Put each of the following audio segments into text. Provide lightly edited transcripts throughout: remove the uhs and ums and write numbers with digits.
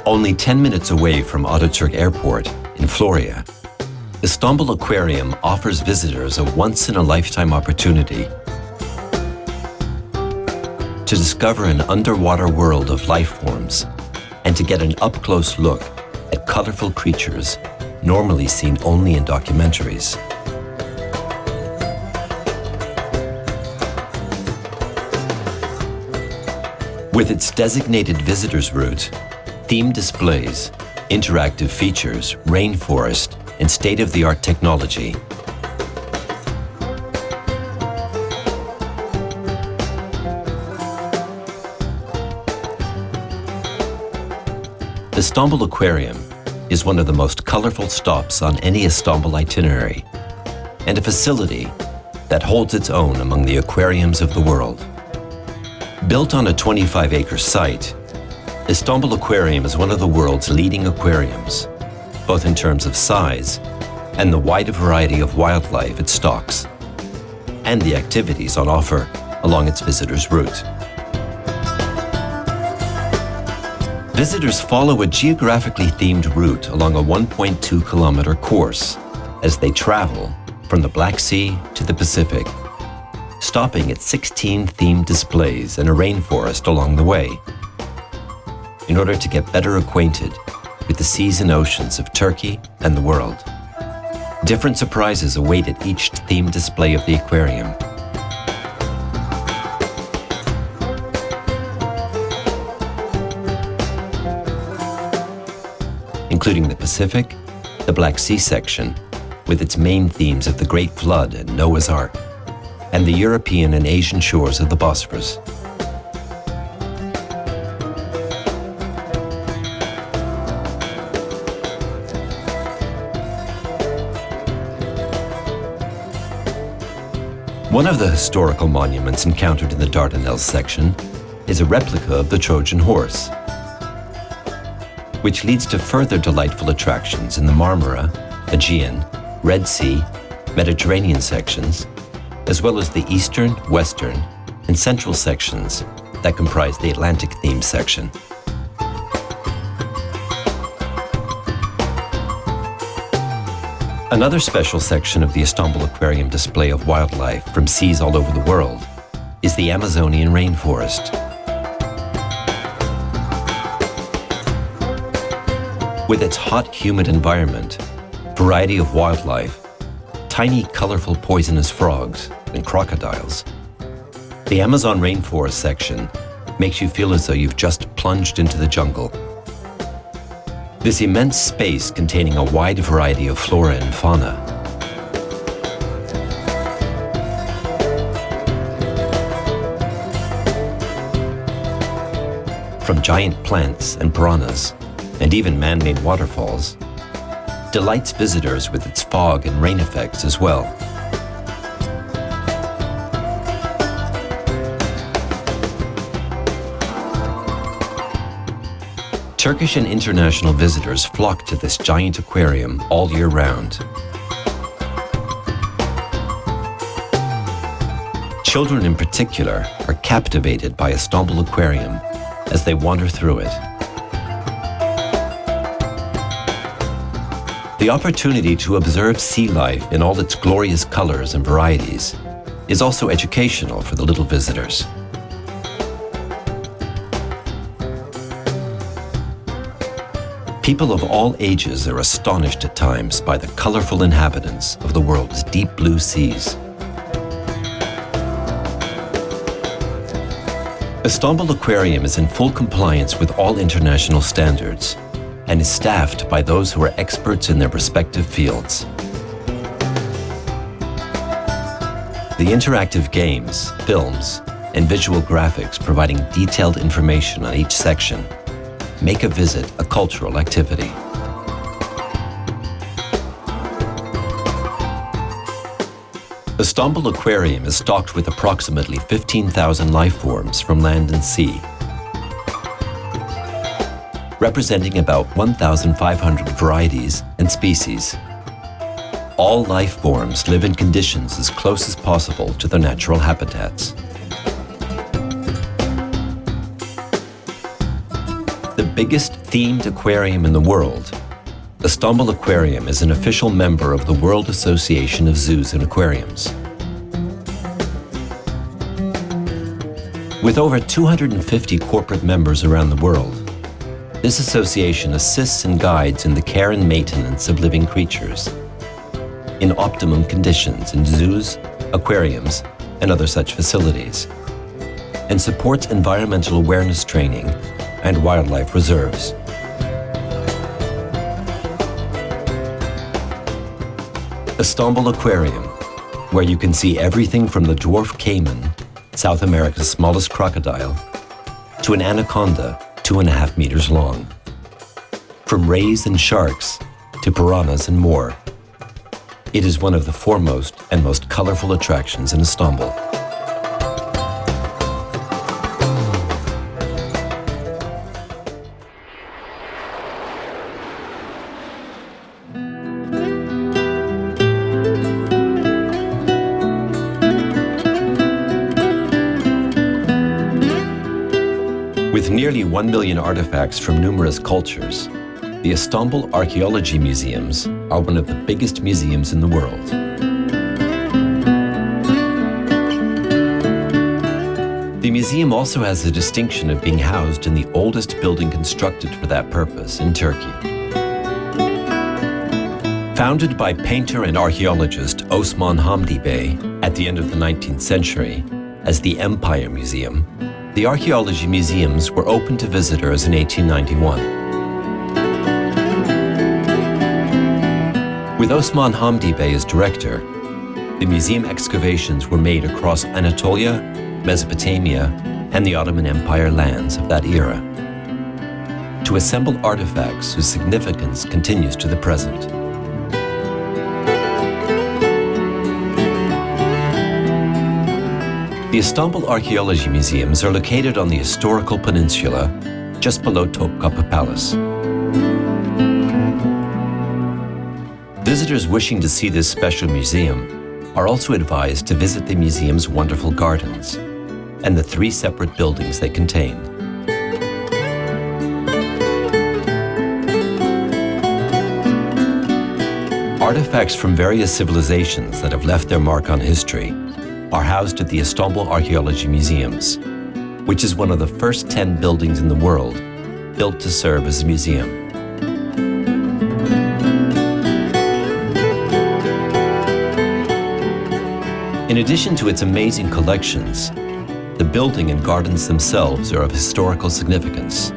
Only 10 minutes away from Ataturk Airport in Florya, Istanbul Aquarium offers visitors a once-in-a-lifetime opportunity to discover an underwater world of life forms and to get an up-close look at colorful creatures normally seen only in documentaries. With its designated visitors route, themed displays, interactive features, rainforest, and state-of-the-art technology, Istanbul Aquarium is one of the most colorful stops on any Istanbul itinerary, and a facility that holds its own among the aquariums of the world. Built on a 25-acre site, Istanbul Aquarium is one of the world's leading aquariums, both in terms of size and the wide variety of wildlife it stocks, and the activities on offer along its visitors' route. Visitors follow a geographically themed route along a 1.2-kilometer course as they travel from the Black Sea to the Pacific, stopping at 16 themed displays and a rainforest along the way, in order to get better acquainted with the seas and oceans of Turkey and the world. Different surprises await at each themed display of the aquarium. Including the Pacific, the Black Sea section, with its main themes of the Great Flood and Noah's Ark, and the European and Asian shores of the Bosphorus. One of the historical monuments encountered in the Dardanelles section is a replica of the Trojan horse, which leads to further delightful attractions in the Marmara, Aegean, Red Sea, Mediterranean sections, as well as the Eastern, Western, and Central sections that comprise the Atlantic-themed section. Another special section of the Istanbul Aquarium display of wildlife from seas all over the world is the Amazonian rainforest. With its hot, humid environment, variety of wildlife, tiny, colorful, poisonous frogs, and crocodiles, the Amazon rainforest section makes you feel as though you've just plunged into the jungle. This immense space containing a wide variety of flora and fauna from giant plants and piranhas, and even man-made waterfalls, delights visitors with its fog and rain effects as well. Turkish and international visitors flock to this giant aquarium all year round. Children in particular are captivated by Istanbul Aquarium as they wander through it. The opportunity to observe sea life in all its glorious colors and varieties is also educational for the little visitors. People of all ages are astonished at times by the colorful inhabitants of the world's deep blue seas. Istanbul Aquarium is in full compliance with all international standards and is staffed by those who are experts in their respective fields. The interactive games, films, and visual graphics providing detailed information on each section make a visit a cultural activity. Istanbul Aquarium is stocked with approximately 15,000 life forms from land and sea, representing about 1,500 varieties and species. All life forms live in conditions as close as possible to their natural habitats. The biggest themed aquarium in the world, Istanbul Aquarium is an official member of the World Association of Zoos and Aquariums. With over 250 corporate members around the world, this association assists and guides in the care and maintenance of living creatures in optimum conditions in zoos, aquariums, and other such facilities, and supports environmental awareness training and wildlife reserves. Istanbul Aquarium, where you can see everything from the dwarf caiman, South America's smallest crocodile, to an anaconda 2.5 meters long. From rays and sharks to piranhas and more. It is one of the foremost and most colorful attractions in Istanbul. With nearly 1 million artifacts from numerous cultures, the Istanbul Archaeological Museums are one of the biggest museums in the world. The museum also has the distinction of being housed in the oldest building constructed for that purpose in Turkey. Founded by painter and archaeologist Osman Hamdi Bey at the end of the 19th century as the Empire Museum, the archaeology museums were open to visitors in 1891. With Osman Hamdi Bey as director, the museum excavations were made across Anatolia, Mesopotamia, and the Ottoman Empire lands of that era, to assemble artifacts whose significance continues to the present. The Istanbul Archaeology Museums are located on the historical peninsula just below Topkapı Palace. Visitors wishing to see this special museum are also advised to visit the museum's wonderful gardens and the 3 separate buildings they contain. Artifacts from various civilizations that have left their mark on history are housed at the Istanbul Archaeology Museums, which is one of the first 10 buildings in the world built to serve as a museum. In addition to its amazing collections, the building and gardens themselves are of historical significance.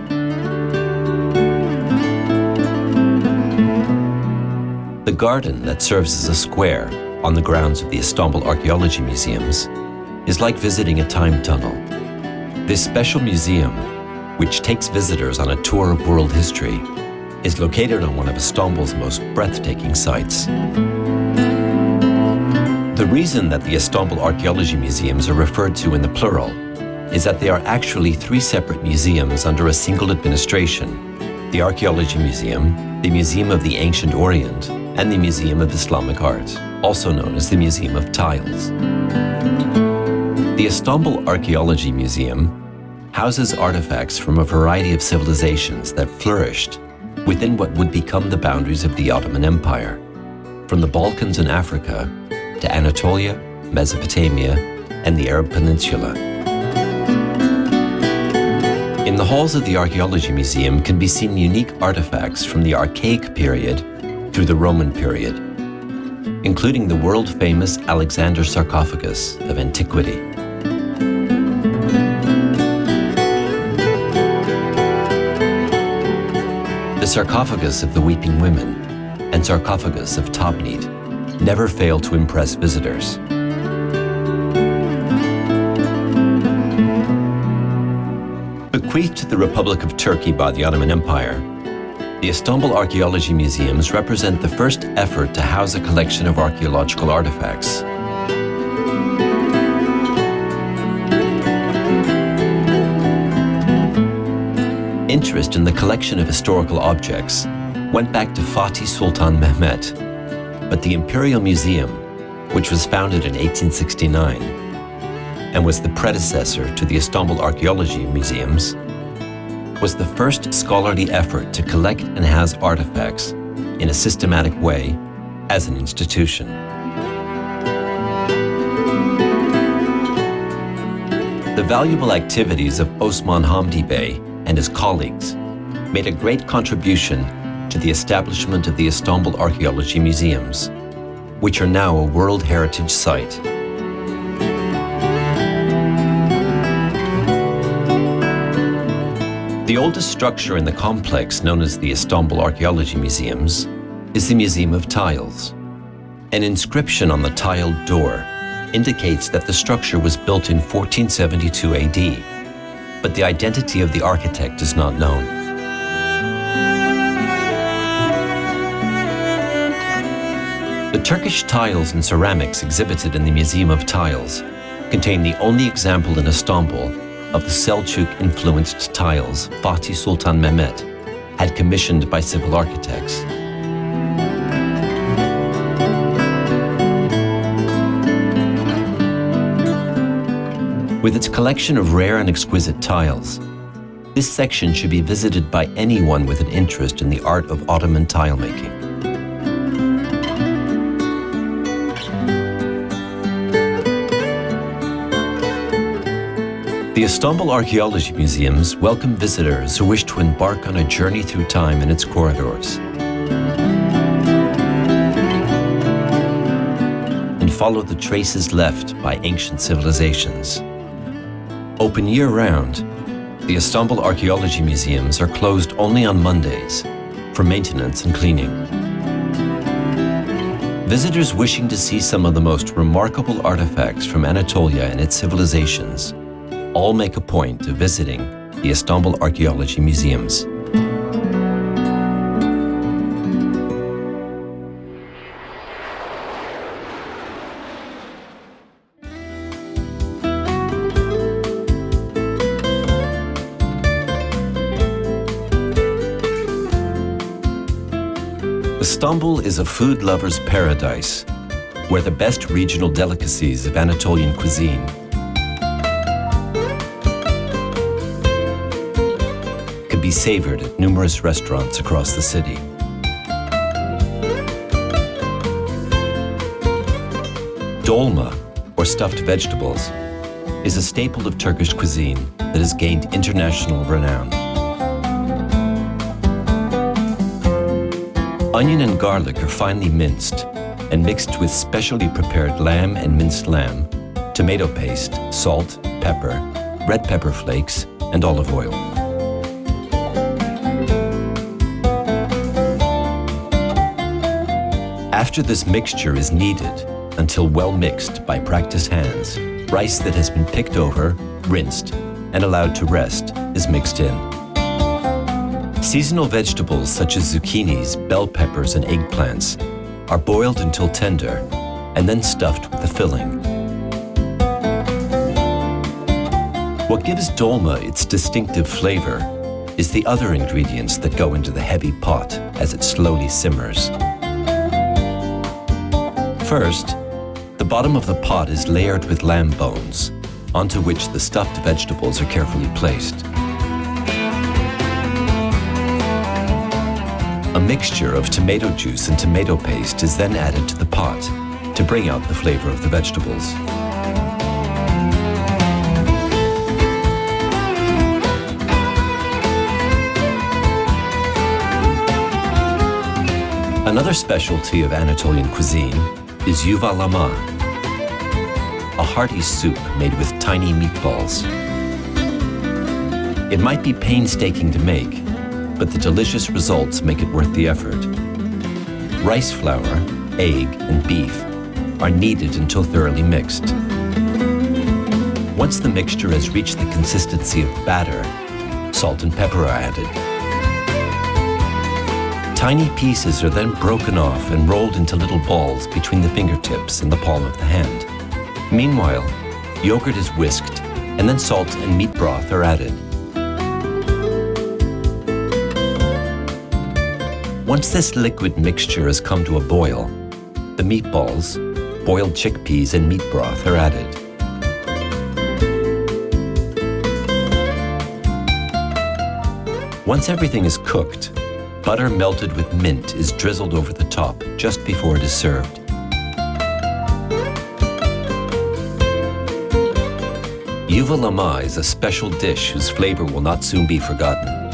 The garden that serves as a square on the grounds of the Istanbul Archaeology Museums is like visiting a time tunnel. This special museum, which takes visitors on a tour of world history, is located on one of Istanbul's most breathtaking sites. The reason that the Istanbul Archaeology Museums are referred to in the plural is that they are actually 3 separate museums under a single administration: the Archaeology Museum, the Museum of the Ancient Orient, and the Museum of Islamic Art, also known as the Museum of Tiles. The Istanbul Archaeology Museum houses artifacts from a variety of civilizations that flourished within what would become the boundaries of the Ottoman Empire, from the Balkans and Africa to Anatolia, Mesopotamia, and the Arab Peninsula. In the halls of the Archaeology Museum can be seen unique artifacts from the Archaic period through the Roman period, including the world-famous Alexander sarcophagus of antiquity. The sarcophagus of the Weeping Women and sarcophagus of Tobnit never fail to impress visitors. Bequeathed to the Republic of Turkey by the Ottoman Empire, the Istanbul Archaeology Museums represent the first effort to house a collection of archaeological artifacts. Interest in the collection of historical objects went back to Fatih Sultan Mehmet, but the Imperial Museum, which was founded in 1869 and was the predecessor to the Istanbul Archaeology Museums, was the first scholarly effort to collect and house artifacts in a systematic way as an institution. The valuable activities of Osman Hamdi Bey and his colleagues made a great contribution to the establishment of the Istanbul Archaeology Museums, which are now a World Heritage Site. The oldest structure in the complex, known as the Istanbul Archaeology Museums, is the Museum of Tiles. An inscription on the tiled door indicates that the structure was built in 1472 AD, but the identity of the architect is not known. The Turkish tiles and ceramics exhibited in the Museum of Tiles contain the only example in Istanbul of the Selçuk-influenced tiles Fatih Sultan Mehmet had commissioned by civil architects. With its collection of rare and exquisite tiles, this section should be visited by anyone with an interest in the art of Ottoman tilemaking. The Istanbul Archaeology Museums welcome visitors who wish to embark on a journey through time in its corridors. follow the traces left by ancient civilizations. Open year-round, the Istanbul Archaeology Museums are closed only on Mondays for maintenance and cleaning. Visitors wishing to see some of the most remarkable artifacts from Anatolia and its civilizations all make a point of visiting the Istanbul Archaeology Museums. Istanbul is a food lover's paradise, where the best regional delicacies of Anatolian cuisine can be savored at numerous restaurants across the city. Dolma, or stuffed vegetables, is a staple of Turkish cuisine that has gained international renown. Onion and garlic are finely minced and mixed with specially prepared lamb and minced lamb, tomato paste, salt, pepper, red pepper flakes, and olive oil. After this mixture is kneaded until well mixed by practiced hands, rice that has been picked over, rinsed, and allowed to rest is mixed in. Seasonal vegetables such as zucchinis, bell peppers, and eggplants are boiled until tender and then stuffed with the filling. What gives dolma its distinctive flavor is the other ingredients that go into the heavy pot as it slowly simmers. First, the bottom of the pot is layered with lamb bones, onto which the stuffed vegetables are carefully placed. A mixture of tomato juice and tomato paste is then added to the pot to bring out the flavor of the vegetables. Another specialty of Anatolian cuisine is yuvalama, a hearty soup made with tiny meatballs. It might be painstaking to make, but the delicious results make it worth the effort. Rice flour, egg, and beef are kneaded until thoroughly mixed. Once the mixture has reached the consistency of batter, salt and pepper are added. Tiny pieces are then broken off and rolled into little balls between the fingertips and the palm of the hand. Meanwhile, yogurt is whisked, and then salt and meat broth are added. Once this liquid mixture has come to a boil, the meatballs, boiled chickpeas, and meat broth are added. Once everything is cooked, butter melted with mint is drizzled over the top just before it is served. Yuvalama is a special dish whose flavor will not soon be forgotten.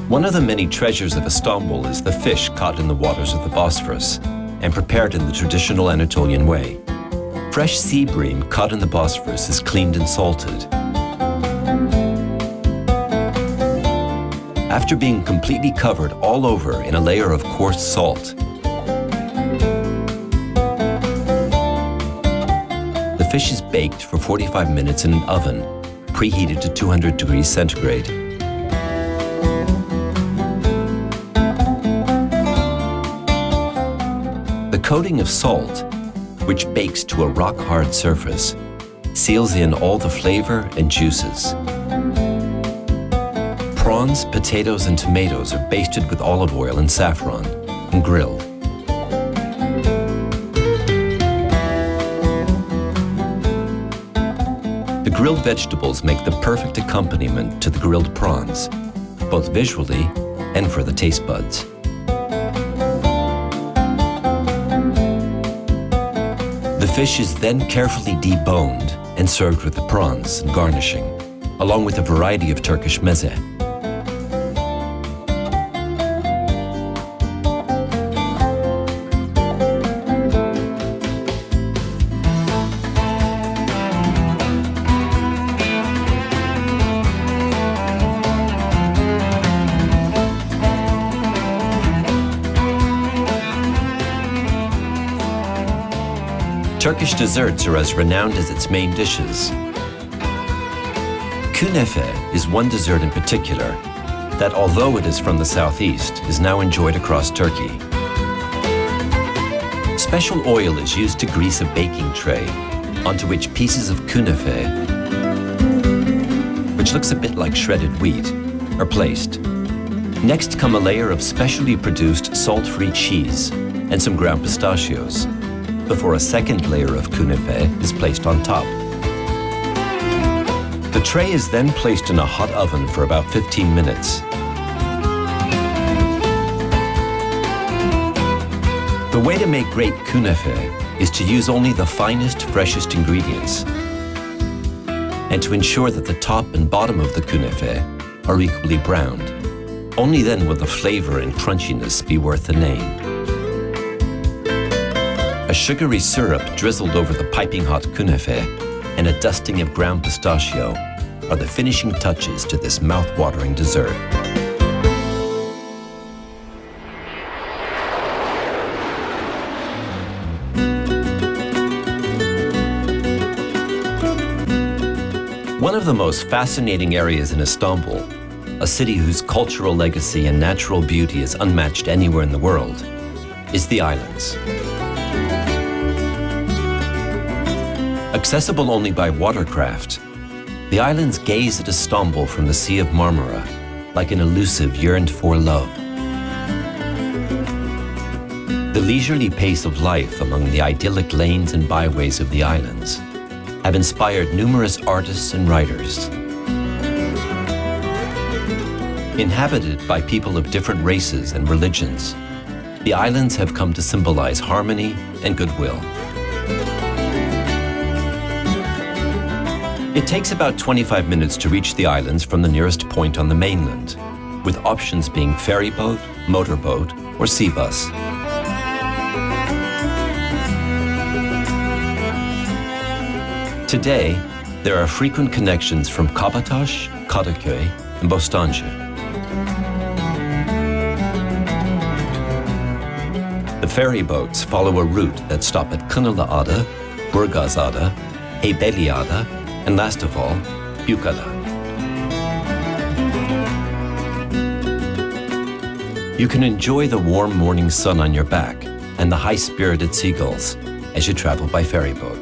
One of the many treasures of Istanbul is the fish caught in the waters of the Bosphorus and prepared in the traditional Anatolian way. Fresh sea bream caught in the Bosphorus is cleaned and salted. After being completely covered all over in a layer of coarse salt, the fish is baked for 45 minutes in an oven, preheated to 200 degrees centigrade. The coating of salt, which bakes to a rock-hard surface, seals in all the flavor and juices. Prawns, potatoes, and tomatoes are basted with olive oil and saffron and grilled. The grilled vegetables make the perfect accompaniment to the grilled prawns, both visually and for the taste buds. The fish is then carefully deboned and served with the prawns and garnishing, along with a variety of Turkish meze. Turkish desserts are as renowned as its main dishes. Künefe is one dessert in particular that, although it is from the southeast, is now enjoyed across Turkey. Special oil is used to grease a baking tray onto which pieces of künefe, which looks a bit like shredded wheat, are placed. Next come a layer of specially produced salt-free cheese and some ground pistachios, before a second layer of künefe is placed on top. The tray is then placed in a hot oven for about 15 minutes. The way to make great künefe is to use only the finest, freshest ingredients, and to ensure that the top and bottom of the künefe are equally browned. Only then will the flavor and crunchiness be worth the name. A sugary syrup drizzled over the piping hot künefe and a dusting of ground pistachio are the finishing touches to this mouth-watering dessert. One of the most fascinating areas in Istanbul, a city whose cultural legacy and natural beauty is unmatched anywhere in the world, is the islands. Accessible only by watercraft, the islands gaze at Istanbul from the Sea of Marmara like an elusive, yearned-for love. The leisurely pace of life among the idyllic lanes and byways of the islands have inspired numerous artists and writers. Inhabited by people of different races and religions, the islands have come to symbolize harmony and goodwill. It takes about 25 minutes to reach the islands from the nearest point on the mainland, with options being ferry boat, motorboat, or sea bus. Today, there are frequent connections from Kabataş, Kadıköy, and Bostancı. The ferry boats follow a route that stop at Kınalıada, Burgazada, Heybeliada, and last of all, Büyükada. You can enjoy the warm morning sun on your back and the high-spirited seagulls as you travel by ferry boat.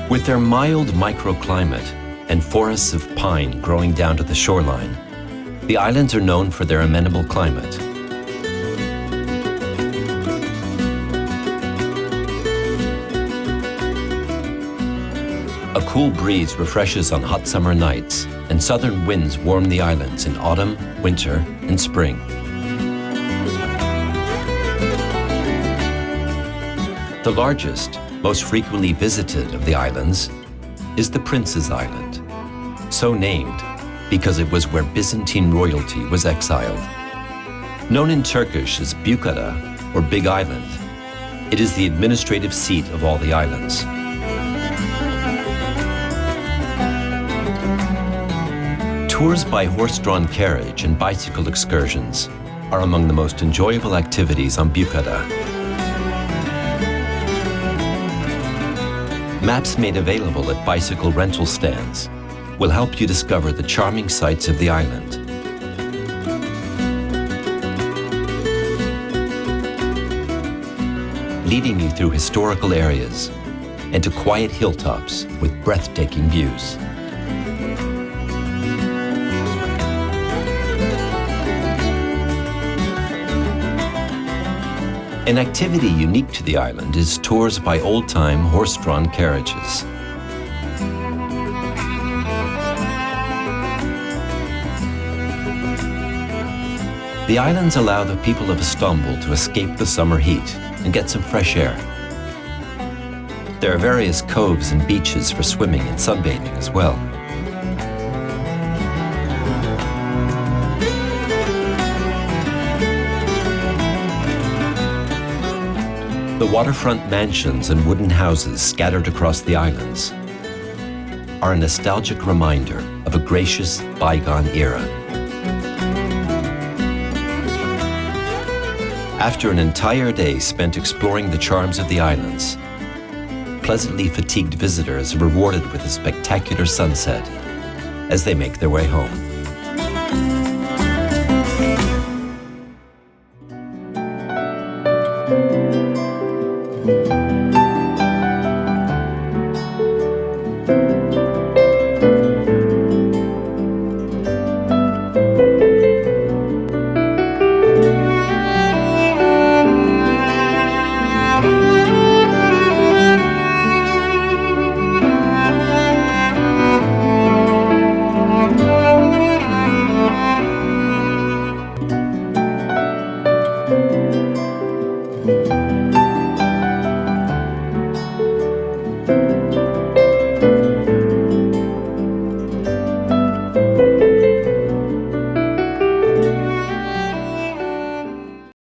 With their mild microclimate and forests of pine growing down to the shoreline, the islands are known for their amenable climate. A cool breeze refreshes on hot summer nights, and southern winds warm the islands in autumn, winter, and spring. The largest, most frequently visited of the islands is the Prince's Island, so named because it was where Byzantine royalty was exiled. Known in Turkish as Büyükada, or Big Island, it is the administrative seat of all the islands. Tours by horse-drawn carriage and bicycle excursions are among the most enjoyable activities on Büyükada. Maps made available at bicycle rental stands will help you discover the charming sights of the island. Leading you through historical areas and to quiet hilltops with breathtaking views. An activity unique to the island is tours by old-time horse-drawn carriages. The islands allow the people of Istanbul to escape the summer heat and get some fresh air. There are various coves and beaches for swimming and sunbathing as well. The waterfront mansions and wooden houses scattered across the islands are a nostalgic reminder of a gracious bygone era. After an entire day spent exploring the charms of the islands, pleasantly fatigued visitors are rewarded with a spectacular sunset as they make their way home.